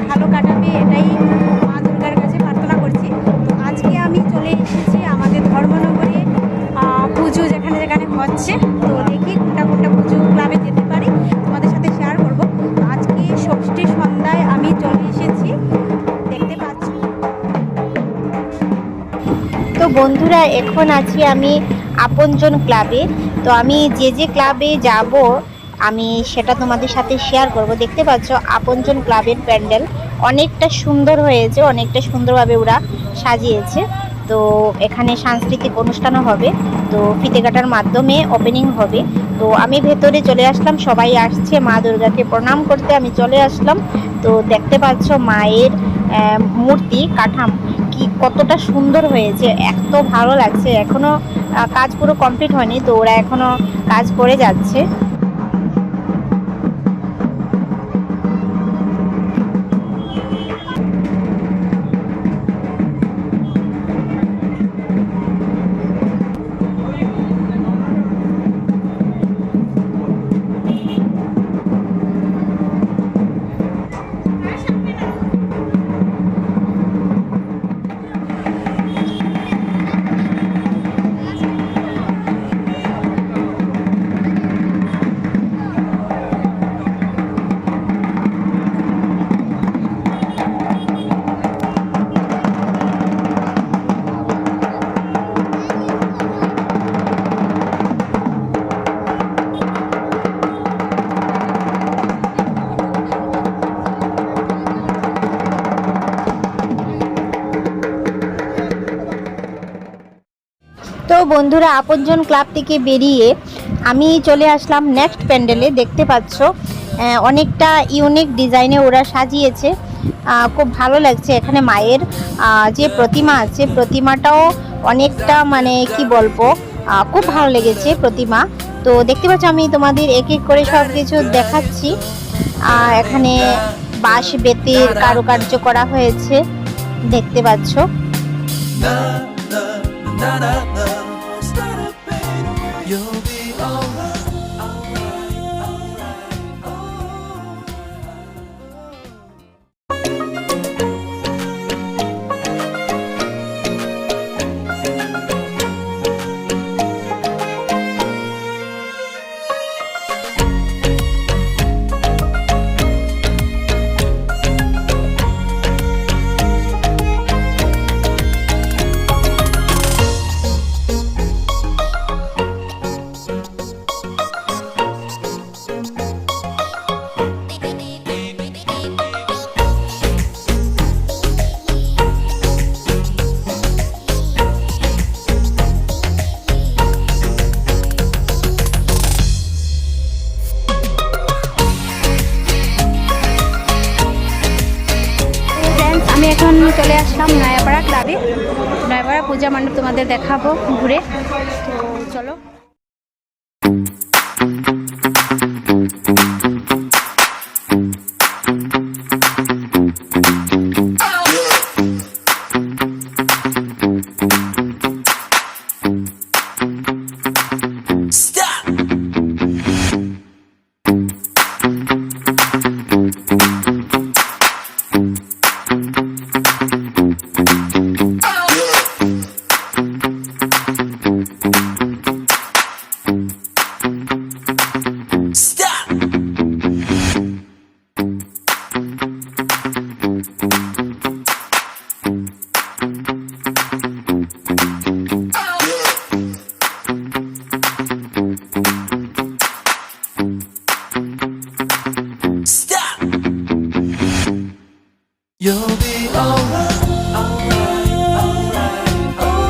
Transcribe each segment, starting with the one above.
ভালো কাটাবে, এটাই মা দুর্গার কাছে প্রার্থনা করছি। তো আজকে আমি চলে এসেছি আমাদের ধর্মনগরে পুজো যেখানে যেখানে হচ্ছে। তো দেখি কোনটা কোনটা পুজো ক্লাবে যেতে পারি, তোমাদের সাথে শেয়ার করব। তো আজকে ষষ্ঠী সন্ধ্যায় আমি চলে এসেছি, দেখতে পাচ্ছি। তো বন্ধুরা, এখন আছি আমি আপনজন ক্লাবে। তো আমি যে যে ক্লাবে যাব আমি সেটা তোমাদের সাথে শেয়ার করব। দেখতে পাচ্ছ আপনজন ক্লাবের প্যান্ডেল অনেকটা সুন্দর হয়েছে, অনেকটা সুন্দরভাবে ওরা সাজিয়েছে। তো এখানে সাংস্কৃতিক অনুষ্ঠানও হবে, তো ফিতে কাটার মাধ্যমে ওপেনিং হবে। তো আমি ভেতরে চলে আসলাম, সবাই আসছে মা দুর্গাকে প্রণাম করতে, আমি চলে আসলাম। তো দেখতে পাচ্ছ মায়ের মূর্তি কাঠাম কি কতটা সুন্দর হয়েছে, এত ভালো লাগছে। এখনো কাজ পুরো কমপ্লিট হয়নি, তো ওরা এখনো কাজ করে যাচ্ছে। তো বন্ধুরা, আপনজন ক্লাব থেকে বেরিয়ে আমি চলে আসলাম নেক্সট প্যান্ডেলে। দেখতে পাচ্ছ অনেকটা ইউনিক ডিজাইনে ওরা সাজিয়েছে, খুব ভালো লাগছে। এখানে মায়ের যে প্রতিমা আছে, প্রতিমাটাও অনেকটা মানে কি বলবো, খুব ভালো লেগেছে প্রতিমা। তো দেখতে পাচ্ছ আমি তোমাদের এক এক করে সব কিছু দেখাচ্ছি। এখানে বাঁশ বেতের কারুকার্য করা হয়েছে, দেখতে পাচ্ছ। You'll be alright. আমি এখন চলে আসলাম নয়াপাড়া ক্লাবে। নয়াপাড়া পূজা মণ্ডপ তোমাদের দেখাবো ঘুরে, তো চলো। You'll be alright, alright, alright,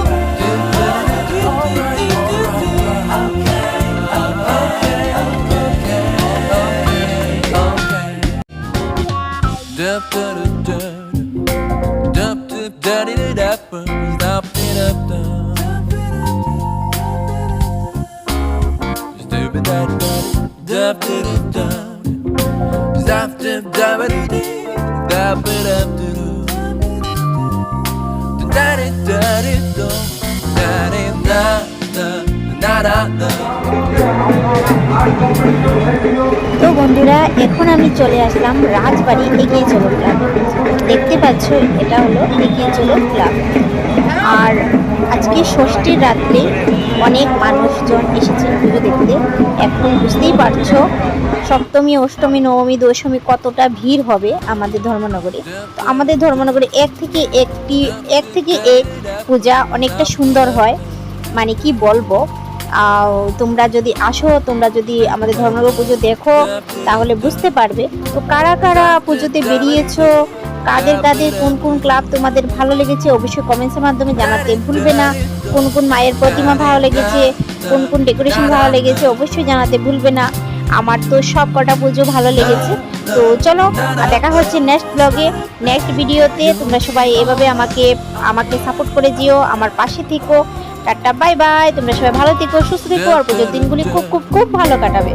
alright, তো বন্ধুরা, এখন আমি চলে আসলাম রাজবাড়ি এগিয়ে চলো ক্লাব। দেখতে পাচ্ছ এটা হলো এগিয়ে চলো ক্লাব। আর আজকে ষষ্ঠীর রাত্রে অনেক মানুষজন এসেছে পুজো দেখতে। এখন বুঝতেই পারছো সপ্তমী, অষ্টমী, নবমী, দশমী কতটা ভিড় হবে আমাদের ধর্মনগরে। তো আমাদের ধর্মনগরে এক থেকে এক পূজা অনেকটা সুন্দর হয়, মানে কি বলবো। তোমরা যদি আসো, তোমরা যদি আমাদের ধর্মনগর পুজো দেখো তাহলে বুঝতে পারবে। তো কারা কারা পুজোতে বেরিয়েছো, কাদের কাদের কোন কোন ক্লাব তোমাদের ভালো লেগেছে অবশ্যই কমেন্টসের মাধ্যমে জানাতে ভুলবে না। কোন কোন মায়ের প্রতিমা ভালো লেগেছে, কোন কোন ডেকোরেশন ভালো লেগেছে অবশ্যই জানাতে ভুলবে না। আমার তো সব কটা পুজো ভালো লেগেছে। তো চলো, দেখা হচ্ছে নেক্সট ব্লগে, নেক্সট ভিডিওতে। তোমরা সবাই এভাবে আমাকে সাপোর্ট করে যেও, আমার পাশে থেকো। Tata, bye bye. তোমরা সবাই ভালো থেকো, সুস্থ থেকো, আর পুজোর দিনগুলি খুব খুব খুব ভালো কাটাবে।